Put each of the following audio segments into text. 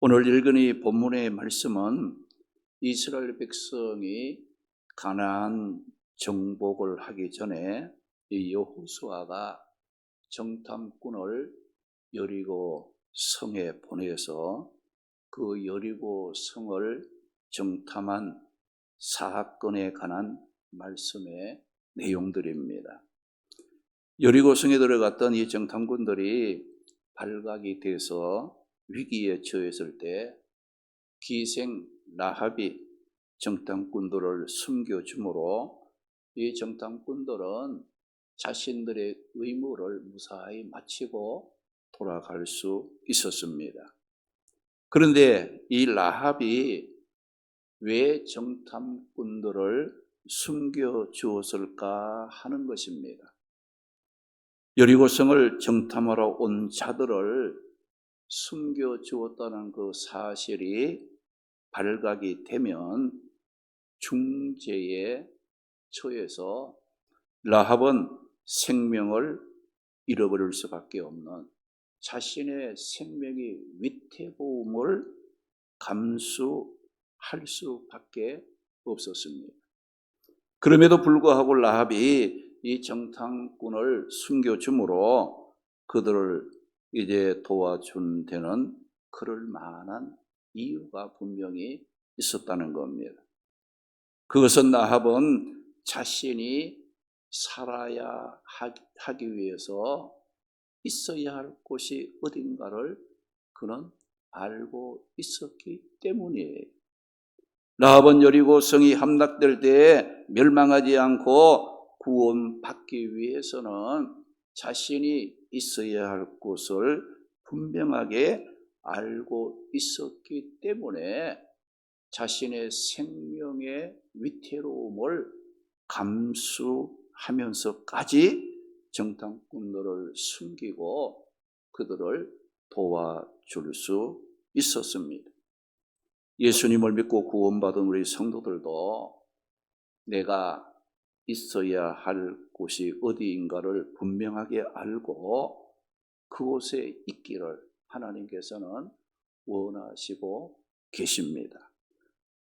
오늘 읽은 이 본문의 말씀은 이스라엘 백성이 가나안 정복을 하기 전에 이 여호수아가 정탐꾼을 여리고 성에 보내서 그 여리고 성을 정탐한 사건에 관한 말씀의 내용들입니다. 여리고 성에 들어갔던 이 정탐꾼들이 발각이 돼서 위기에 처했을 때 기생 라합이 정탐꾼들을 숨겨주므로 이 정탐꾼들은 자신들의 의무를 무사히 마치고 돌아갈 수 있었습니다. 그런데 이 라합이 왜 정탐꾼들을 숨겨주었을까 하는 것입니다. 여리고성을 정탐하러 온 자들을 숨겨주었다는 그 사실이 발각이 되면 중죄에 처해서 라합은 생명을 잃어버릴 수밖에 없는, 자신의 생명의 위태로움을 감수할 수밖에 없었습니다. 그럼에도 불구하고 라합이 이 정탐꾼을 숨겨줌으로 그들을 이제 도와준 데는 그럴 만한 이유가 분명히 있었다는 겁니다. 그것은 라합은 자신이 살아야 하기 위해서 있어야 할 곳이 어딘가를 그는 알고 있었기 때문이에요. 라합은 여리고 성이 함락될 때에 멸망하지 않고 구원받기 위해서는 자신이 있어야 할 곳을 분명하게 알고 있었기 때문에 자신의 생명의 위태로움을 감수하면서까지 정탐꾼들을 숨기고 그들을 도와줄 수 있었습니다. 예수님을 믿고 구원받은 우리 성도들도 내가 있어야 할 곳이 어디인가를 분명하게 알고 그곳에 있기를 하나님께서는 원하시고 계십니다.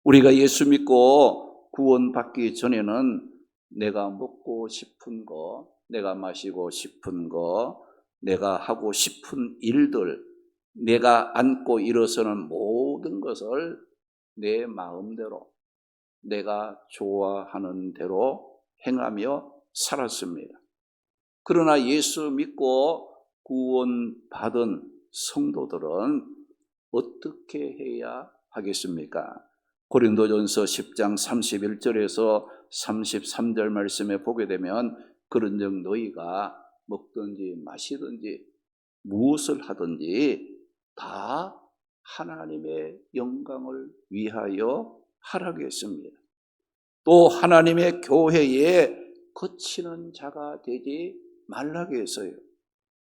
우리가 예수 믿고 구원받기 전에는 내가 먹고 싶은 거, 내가 마시고 싶은 거, 내가 하고 싶은 일들, 내가 안고 일어서는 모든 것을 내 마음대로, 내가 좋아하는 대로 행하며 살았습니다. 그러나 예수 믿고 구원받은 성도들은 어떻게 해야 하겠습니까? 고린도전서 10장 31절에서 33절 말씀에 보게 되면 그런즉 너희가 먹든지 마시든지 무엇을 하든지 다 하나님의 영광을 위하여 하라고 했습니다. 또 하나님의 교회에 거치는 자가 되지 말라고 했어요.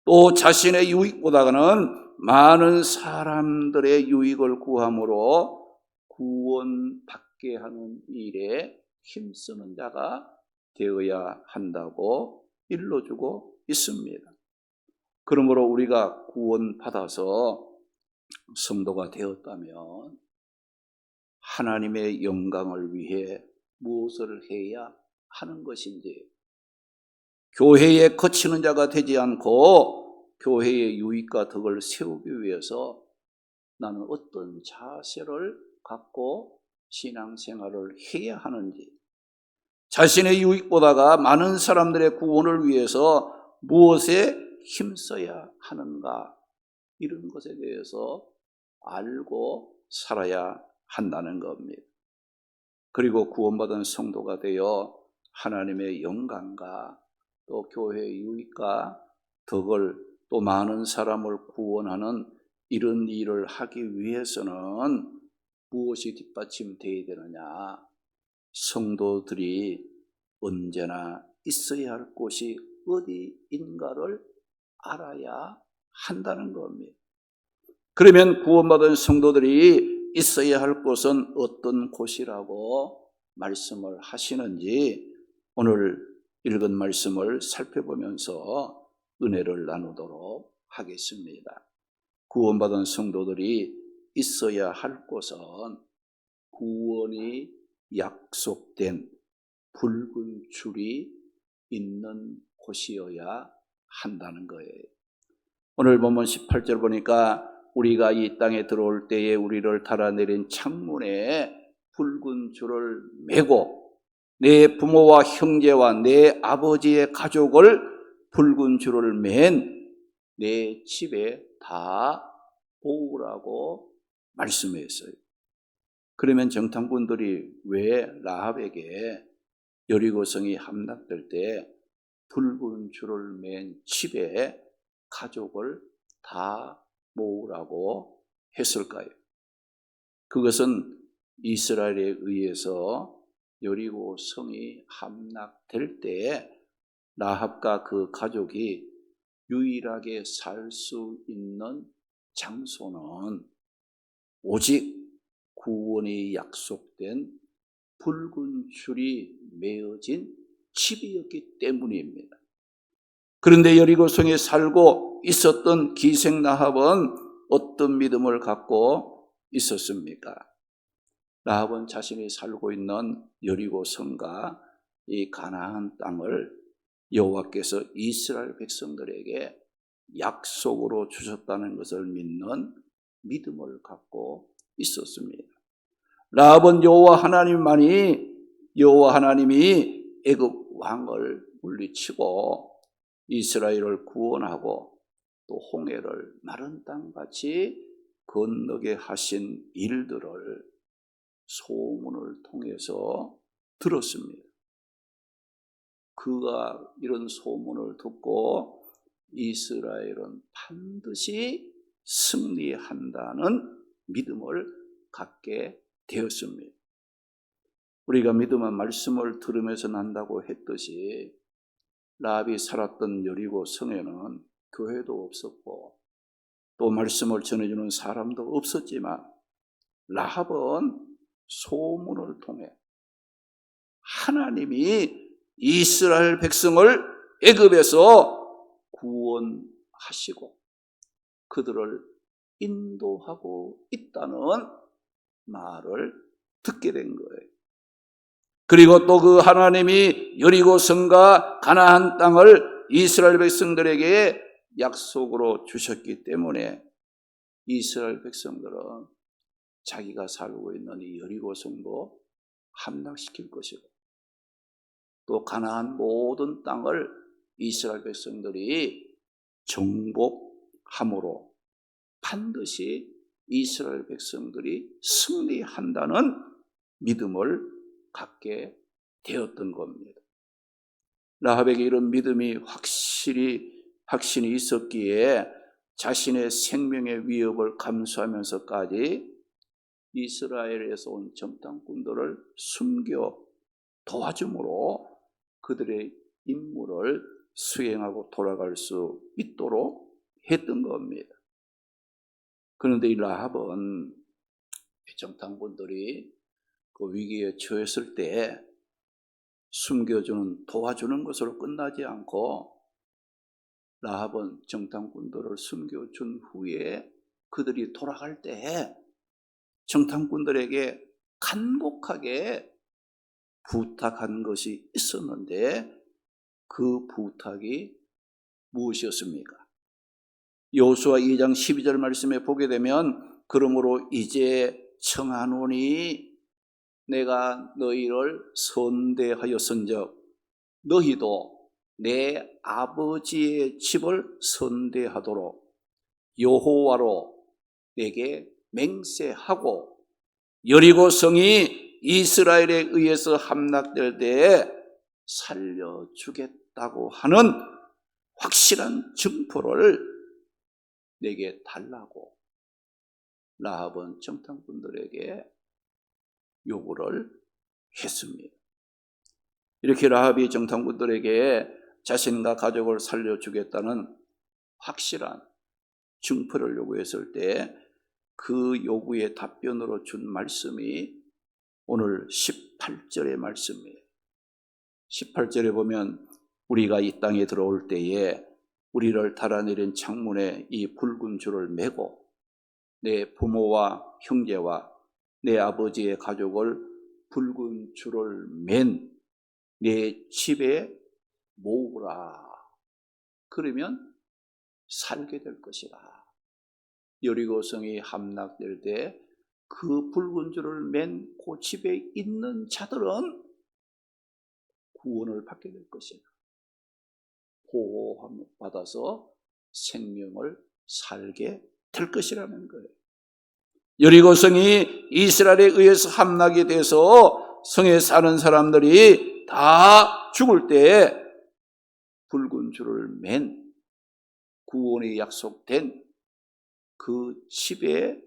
또 자신의 유익보다는 많은 사람들의 유익을 구함으로 구원받게 하는 일에 힘쓰는 자가 되어야 한다고 일러주고 있습니다. 그러므로 우리가 구원받아서 성도가 되었다면 하나님의 영광을 위해 무엇을 해야 하는 것인지, 교회에 거치는 자가 되지 않고 교회의 유익과 덕을 세우기 위해서 나는 어떤 자세를 갖고 신앙생활을 해야 하는지, 자신의 유익보다가 많은 사람들의 구원을 위해서 무엇에 힘써야 하는가, 이런 것에 대해서 알고 살아야 한다는 겁니다. 그리고 구원받은 성도가 되어 하나님의 영광과 또 교회의 유익과 덕을 또 많은 사람을 구원하는 이런 일을 하기 위해서는 무엇이 뒷받침되어야 되느냐? 성도들이 언제나 있어야 할 곳이 어디인가를 알아야 한다는 겁니다. 그러면 구원받은 성도들이 있어야 할 곳은 어떤 곳이라고 말씀을 하시는지 오늘 읽은 말씀을 살펴보면서 은혜를 나누도록 하겠습니다. 구원받은 성도들이 있어야 할 곳은 구원이 약속된 붉은 줄이 있는 곳이어야 한다는 거예요. 오늘 본문 18절 보니까 우리가 이 땅에 들어올 때에 우리를 달아내린 창문에 붉은 줄을 매고 내 부모와 형제와 내 아버지의 가족을 붉은 줄을 맨 내 집에 다 모으라고 말씀했어요. 그러면 정탐꾼들이 왜 라합에게 여리고성이 함락될 때 붉은 줄을 맨 집에 가족을 다 모으라고 했을까요? 그것은 이스라엘에 의해서 여리고 성이 함락될 때 라합과 그 가족이 유일하게 살 수 있는 장소는 오직 구원이 약속된 붉은 줄이 메어진 집이었기 때문입니다. 그런데 여리고성에 살고 있었던 기생 라합은 어떤 믿음을 갖고 있었습니까? 라합은 자신이 살고 있는 여리고성과 이 가나안 땅을 여호와께서 이스라엘 백성들에게 약속으로 주셨다는 것을 믿는 믿음을 갖고 있었습니다. 라합은 여호와 하나님이 애굽 왕을 물리치고 이스라엘을 구원하고 또 홍해를 마른 땅같이 건너게 하신 일들을 소문을 통해서 들었습니다. 그가 이런 소문을 듣고 이스라엘은 반드시 승리한다는 믿음을 갖게 되었습니다. 우리가 믿음은 말씀을 들으면서 난다고 했듯이 라합이 살았던 여리고 성에는 교회도 없었고 또 말씀을 전해주는 사람도 없었지만 라합은 소문을 통해 하나님이 이스라엘 백성을 애굽에서 구원하시고 그들을 인도하고 있다는 말을 듣게 된 거예요. 그리고 또 그 하나님이 여리고성과 가나안 땅을 이스라엘 백성들에게 약속으로 주셨기 때문에 이스라엘 백성들은 자기가 살고 있는 이 여리고성도 함락시킬 것이고 또 가나안 모든 땅을 이스라엘 백성들이 정복함으로 반드시 이스라엘 백성들이 승리한다는 믿음을 갖게 되었던 겁니다. 라합에게 이런 믿음이 확신이 있었기에 자신의 생명의 위협을 감수하면서까지 이스라엘에서 온 정탐꾼들을 숨겨 도와줌으로 그들의 임무를 수행하고 돌아갈 수 있도록 했던 겁니다. 그런데 이 라합은 정탐꾼들이 그 위기에 처했을 때 도와주는 것으로 끝나지 않고 라합은 정탐꾼들을 숨겨준 후에 그들이 돌아갈 때 정탐꾼들에게 간곡하게 부탁한 것이 있었는데 그 부탁이 무엇이었습니까? 여호수아 2장 12절 말씀에 보게 되면 그러므로 이제 청하노니 내가 너희를 선대하였은즉 너희도 내 아버지의 집을 선대하도록 여호와로 내게 맹세하고 여리고성이 이스라엘에 의해서 함락될 때에 살려주겠다고 하는 확실한 증표를 내게 달라고 라합은 정탐꾼들에게 요구를 했습니다. 이렇게 라합이 정탐꾼들에게 자신과 가족을 살려주겠다는 확실한 증표를 요구했을 때 그 요구의 답변으로 준 말씀이 오늘 18절의 말씀이에요. 18절에 보면 우리가 이 땅에 들어올 때에 우리를 달아내린 창문에 이 붉은 줄을 매고 내 부모와 형제와 내 아버지의 가족을 붉은 줄을 맨 내 집에 모으라. 그러면 살게 될 것이라. 여리고성이 함락될 때 그 붉은 줄을 맨 그 집에 있는 자들은 구원을 받게 될 것이라. 보호함을 받아서 생명을 살게 될 것이라는 거예요. 여리고성이 이스라엘에 의해서 함락이 돼서 성에 사는 사람들이 다 죽을 때 붉은 줄을 맨 구원이 약속된 그 집에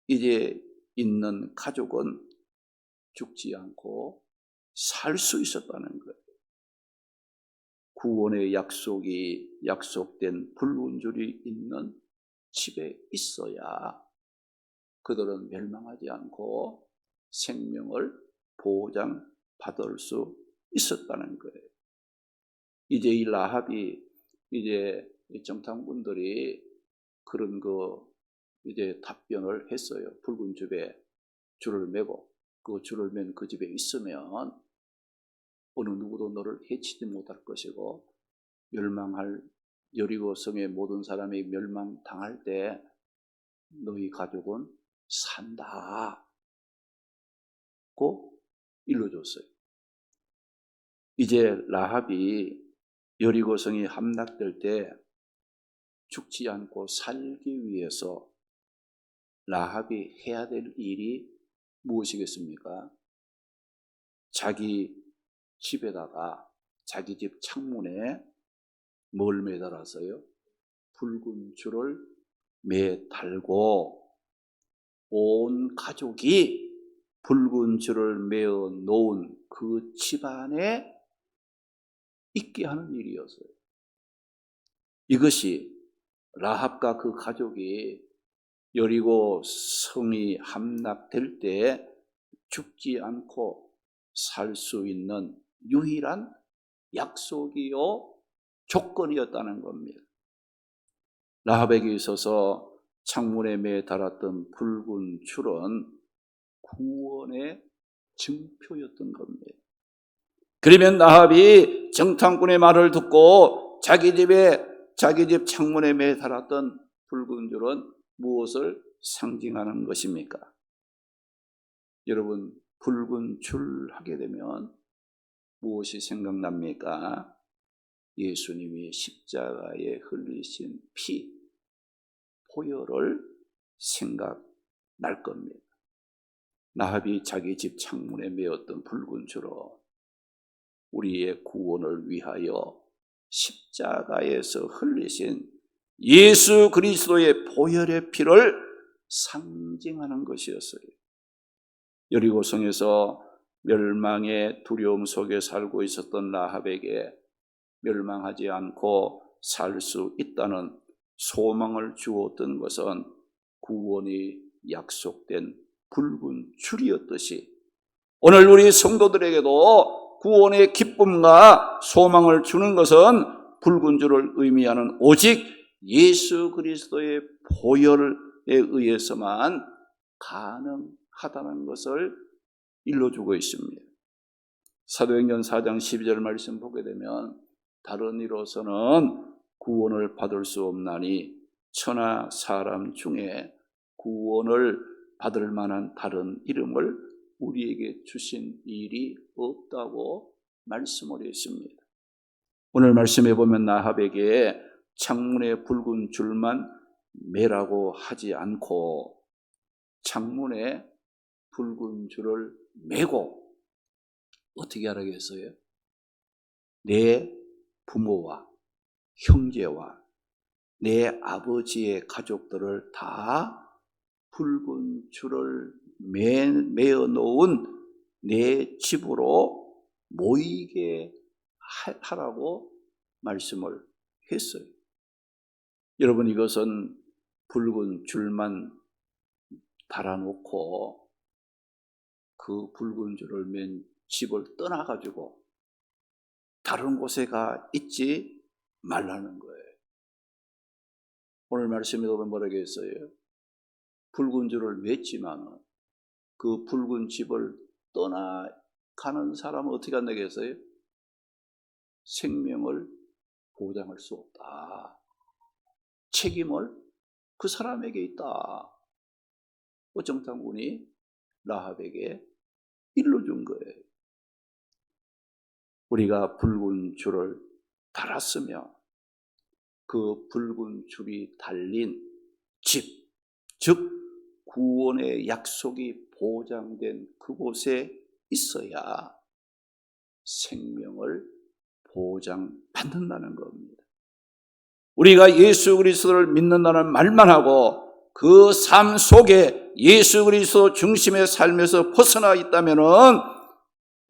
이제 있는 가족은 죽지 않고 살 수 있었다는 거예요. 구원의 약속이 약속된 붉은 줄이 있는 집에 있어야 그들은 멸망하지 않고 생명을 보장받을 수 있었다는 거예요. 이제 이 라합이 이제 정탐꾼들이 그런 이제 답변을 했어요. 붉은 집에 줄을 매고 그 줄을 맨 그 집에 있으면 어느 누구도 너를 해치지 못할 것이고 멸망할 여리고 성의 모든 사람이 멸망당할 때 너희 가족은 산다고 일러줬어요. 이제 라합이 여리고성이 함락될 때 죽지 않고 살기 위해서 라합이 해야 될 일이 무엇이겠습니까? 자기 집에다가 자기 집 창문에 뭘 매달았어요? 붉은 줄을 매달고 온 가족이 붉은 줄을 매어 놓은 그 집안에 있게 하는 일이었어요. 이것이 라합과 그 가족이 여리고 성이 함락될 때 죽지 않고 살 수 있는 유일한 약속이요 조건이었다는 겁니다. 라합에게 있어서 창문에 매달았던 붉은 줄은 구원의 증표였던 겁니다. 그러면 라합이 정탐꾼의 말을 듣고 자기 집 창문에 매달았던 붉은 줄은 무엇을 상징하는 것입니까? 여러분, 붉은 줄 하게 되면 무엇이 생각납니까? 예수님이 십자가에 흘리신 피, 보혈을 생각날 겁니다. 라합이 자기 집 창문에 매었던 붉은 줄로 우리의 구원을 위하여 십자가에서 흘리신 예수 그리스도의 보혈의 피를 상징하는 것이었어요. 여리고성에서 멸망의 두려움 속에 살고 있었던 라합에게 멸망하지 않고 살 수 있다는 소망을 주었던 것은 구원이 약속된 붉은 줄이었듯이 오늘 우리 성도들에게도 구원의 기쁨과 소망을 주는 것은 붉은 줄을 의미하는 오직 예수 그리스도의 보혈에 의해서만 가능하다는 것을 일러주고 있습니다. 사도행전 4장 12절 말씀 보게 되면 다른 이로서는 구원을 받을 수 없나니 천하 사람 중에 구원을 받을 만한 다른 이름을 우리에게 주신 일이 없다고 말씀을 했습니다. 오늘 말씀해 보면 라합에게 창문에 붉은 줄만 매라고 하지 않고 창문에 붉은 줄을 매고 어떻게 하라고 했어요? 내 부모와 형제와 내 아버지의 가족들을 다 붉은 줄을 매어 놓은 내 집으로 모이게 하라고 말씀을 했어요. 여러분, 이것은 붉은 줄만 달아놓고 그 붉은 줄을 맨 집을 떠나가지고 다른 곳에 가 있지 말라는 거예요. 오늘 말씀에 보면 뭐라고 했어요? 붉은 줄을 맸지만 그 붉은 집을 떠나가는 사람은 어떻게 한다겠어요? 생명을 보장할 수 없다. 책임을 그 사람에게 있다. 정탐꾼이 라합에게 일러준 거예요. 우리가 붉은 줄을 달았으며 그 붉은 줄이 달린 집, 즉 구원의 약속이 보장된 그곳에 있어야 생명을 보장받는다는 겁니다. 우리가 예수 그리스도를 믿는다는 말만 하고 그 삶 속에 예수 그리스도 중심의 삶에서 벗어나 있다면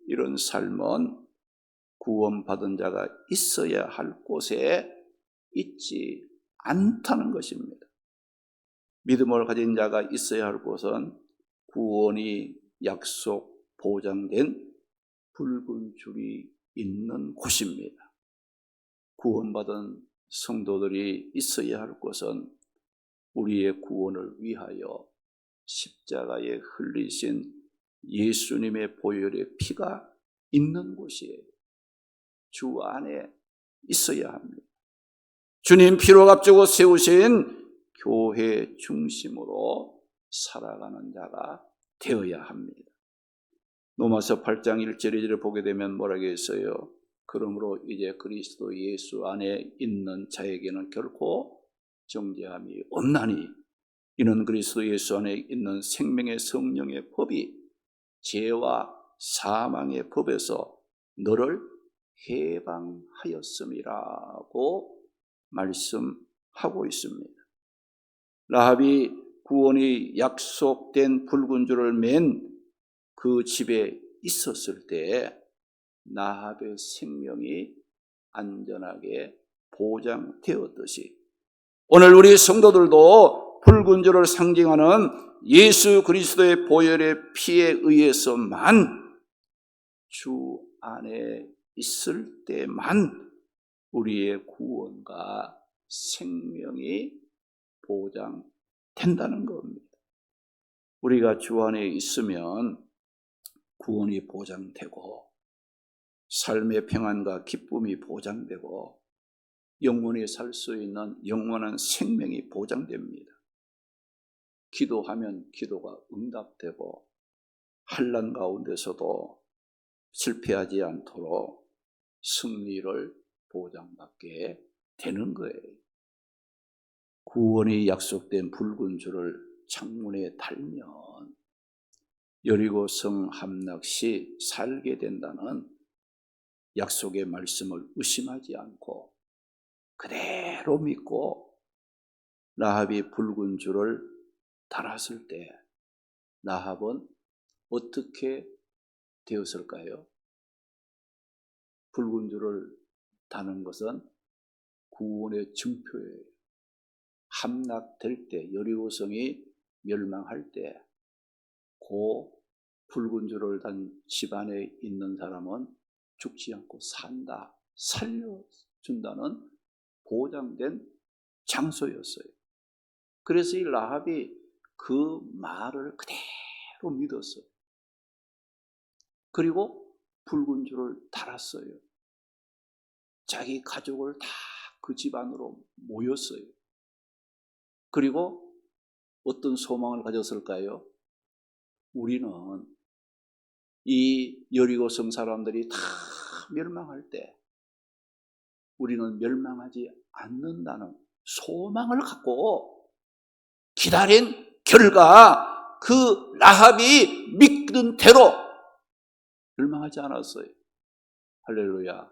이런 삶은 구원받은 자가 있어야 할 곳에 있지 않다는 것입니다. 믿음을 가진 자가 있어야 할 곳은 구원이 약속 보장된 붉은 줄이 있는 곳입니다. 구원받은 성도들이 있어야 할 곳은 우리의 구원을 위하여 십자가에 흘리신 예수님의 보혈의 피가 있는 곳이에요. 주 안에 있어야 합니다. 주님 피로 값주고 세우신 교회 중심으로 살아가는 자가 되어야 합니다. 로마서 8장 1절 2절을 보게 되면 뭐라고 했어요? 그러므로 이제 그리스도 예수 안에 있는 자에게는 결코 정죄함이 없나니 이는 그리스도 예수 안에 있는 생명의 성령의 법이 죄와 사망의 법에서 너를 해방하였음이라고 말씀하고 있습니다. 라합이 구원이 약속된 붉은 줄을 맨 그 집에 있었을 때 라합의 생명이 안전하게 보장되었듯이 오늘 우리 성도들도 붉은 줄을 상징하는 예수 그리스도의 보혈의 피에 의해서만 주 안에 있을 때만 우리의 구원과 생명이 보장된다는 겁니다. 우리가 주 안에 있으면 구원이 보장되고 삶의 평안과 기쁨이 보장되고 영원히 살 수 있는 영원한 생명이 보장됩니다. 기도하면 기도가 응답되고 환난 가운데서도 실패하지 않도록 승리를 보장받게 되는 거예요. 구원이 약속된 붉은 줄을 창문에 달면 여리고성 함락 시 살게 된다는 약속의 말씀을 의심하지 않고 그대로 믿고 라합이 붉은 줄을 달았을 때 라합은 어떻게 되었을까요? 붉은 줄을 다는 것은 구원의 증표예요. 함락될 때, 여리고성이 멸망할 때 그 붉은 줄을 단 집안에 있는 사람은 죽지 않고 산다, 살려준다는 보장된 장소였어요. 그래서 이 라합이 그 말을 그대로 믿었어요. 그리고 붉은 줄을 달았어요. 자기 가족을 다 그 집안으로 모였어요. 그리고 어떤 소망을 가졌을까요? 우리는 이 여리고성 사람들이 다 멸망할 때 우리는 멸망하지 않는다는 소망을 갖고 기다린 결과 그 라합이 믿는 대로 멸망하지 않았어요. 할렐루야.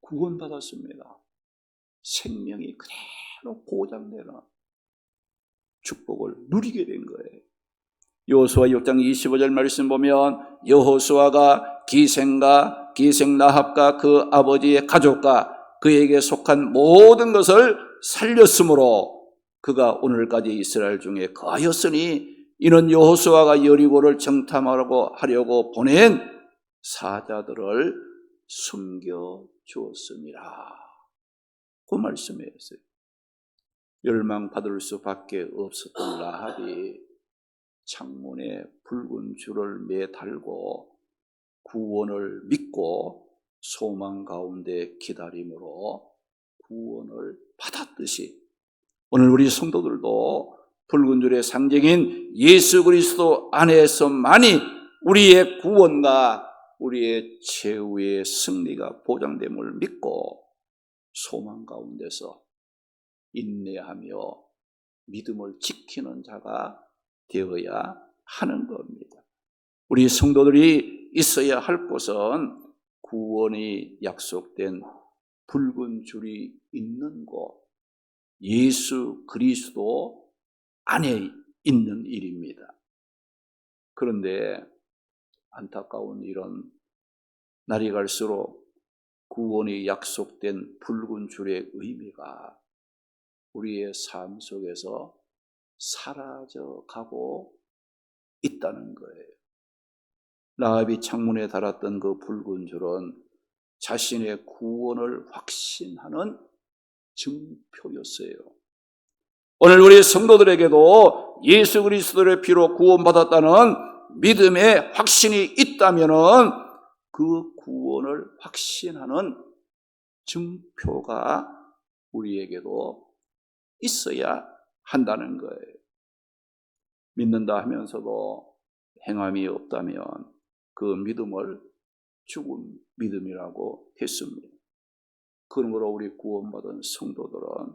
구원받았습니다. 생명이 그대로 보장되는 축복을 누리게 된 거예요. 여호수아 6장 25절 말씀 보면 여호수아가 기생과 기생 라합과 그 아버지의 가족과 그에게 속한 모든 것을 살렸으므로 그가 오늘까지 이스라엘 중에 거하였으니 이는 여호수아가 여리고를 정탐하려고 보낸 사자들을 숨겨 주었습니다. 그 말씀이었어요. 멸망받을 수밖에 없었던 라합이 창문에 붉은 줄을 매달고 구원을 믿고 소망 가운데 기다림으로 구원을 받았듯이 오늘 우리 성도들도 붉은 줄의 상징인 예수 그리스도 안에서만이 우리의 구원과 우리의 최후의 승리가 보장됨을 믿고 소망 가운데서 인내하며 믿음을 지키는 자가 되어야 하는 겁니다. 우리 성도들이 있어야 할 곳은 구원이 약속된 붉은 줄이 있는 곳, 예수 그리스도 안에 있는 일입니다. 그런데 안타까운 일은 날이 갈수록 구원이 약속된 붉은 줄의 의미가 우리의 삶 속에서 사라져가고 있다는 거예요. 라합이 창문에 달았던 그 붉은 줄은 자신의 구원을 확신하는 증표였어요. 오늘 우리 성도들에게도 예수 그리스도의 피로 구원받았다는 믿음의 확신이 있다면은 그 구원을 확신하는 증표가 우리에게도 있어야 한다는 거예요. 믿는다 하면서도 행함이 없다면 그 믿음을 죽은 믿음이라고 했습니다. 그러므로 우리 구원받은 성도들은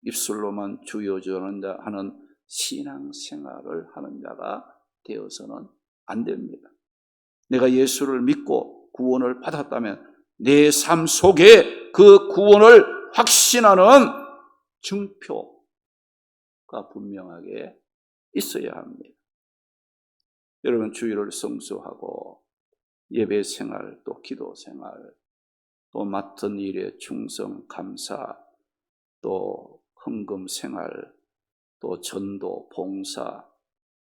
입술로만 주여 주는다 하는 신앙생활을 하는 자가 되어서는 안 됩니다. 내가 예수를 믿고 구원을 받았다면 내 삶 속에 그 구원을 확신하는 증표가 분명하게 있어야 합니다. 여러분 주일을 성수하고 예배 생활, 또 기도 생활, 또 맡은 일에 충성, 감사, 또 헌금 생활, 또 전도, 봉사,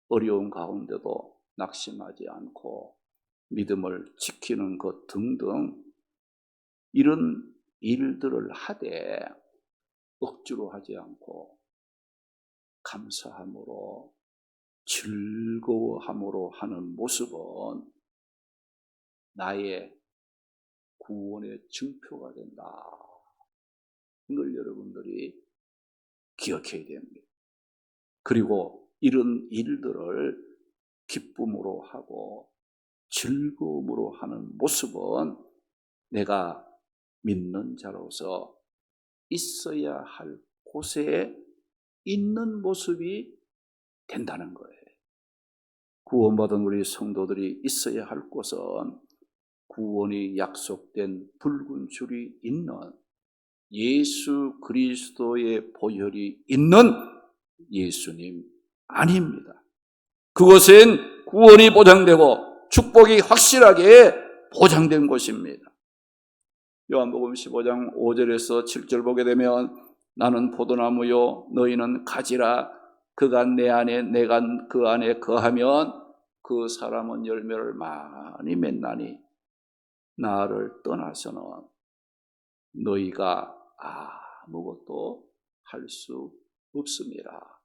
어려운 가운데도 낙심하지 않고 믿음을 지키는 것 등등 이런 일들을 하되 억지로 하지 않고 감사함으로 즐거워함으로 하는 모습은 나의 구원의 증표가 된다. 이걸 여러분들이 기억해야 됩니다. 그리고 이런 일들을 기쁨으로 하고 즐거움으로 하는 모습은 내가 믿는 자로서 있어야 할 곳에 있는 모습이 된다는 거예요. 구원받은 우리 성도들이 있어야 할 곳은 구원이 약속된 붉은 줄이 있는 예수 그리스도의 보혈이 있는 예수님 아닙니다. 그곳엔 구원이 보장되고 축복이 확실하게 보장된 곳입니다. 요한복음 15장 5절에서 7절 보게 되면 나는 포도나무요 너희는 가지라 그가 내 안에 내가 그 안에 거하면 그 사람은 열매를 많이 맺나니 나를 떠나서는 너희가 아무것도 할 수 없습니다.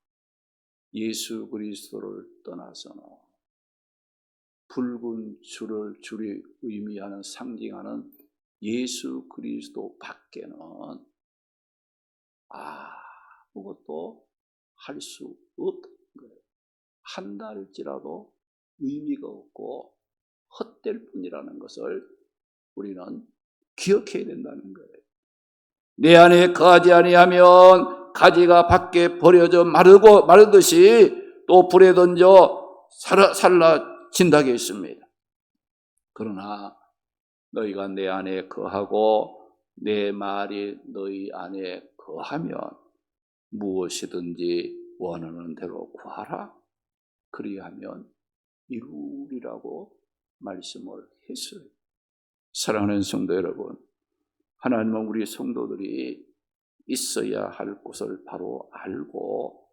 예수 그리스도를 떠나서는 붉은 줄이 의미하는 상징하는 예수 그리스도 밖에는 아무것도 할 수 없다는 거예요. 한다할지라도 의미가 없고 헛될 뿐이라는 것을 우리는 기억해야 된다는 거예요. 내 안에 거하지 아니하면 가지가 밖에 버려져 마르듯이 또 불에 던져 살라진다고 했습니다. 그러나 너희가 내 안에 거하고 내 말이 너희 안에 거하면 무엇이든지 원하는 대로 구하라. 그리하면 이루리라고 말씀을 했어요. 사랑하는 성도 여러분, 하나님은 우리 성도들이 있어야 할 곳을 바로 알고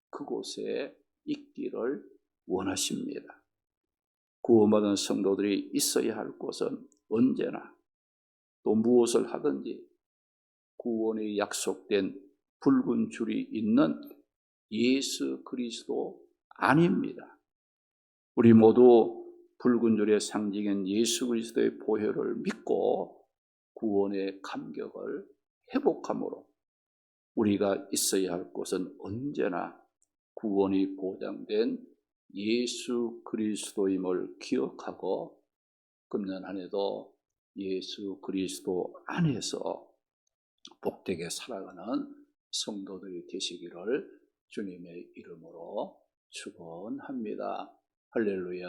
그곳에 있기를 원하십니다. 구원받은 성도들이 있어야 할 곳은 언제나 또 무엇을 하든지 구원이 약속된 붉은 줄이 있는 예수 그리스도 아닙니다. 우리 모두 붉은 줄의 상징인 예수 그리스도의 보혈을 믿고 구원의 감격을 회복함으로 우리가 있어야 할 곳은 언제나 구원이 보장된 예수 그리스도임을 기억하고 금년 한 해도 예수 그리스도 안에서 복되게 살아가는 성도들이 되시기를 주님의 이름으로 축원합니다. 할렐루야.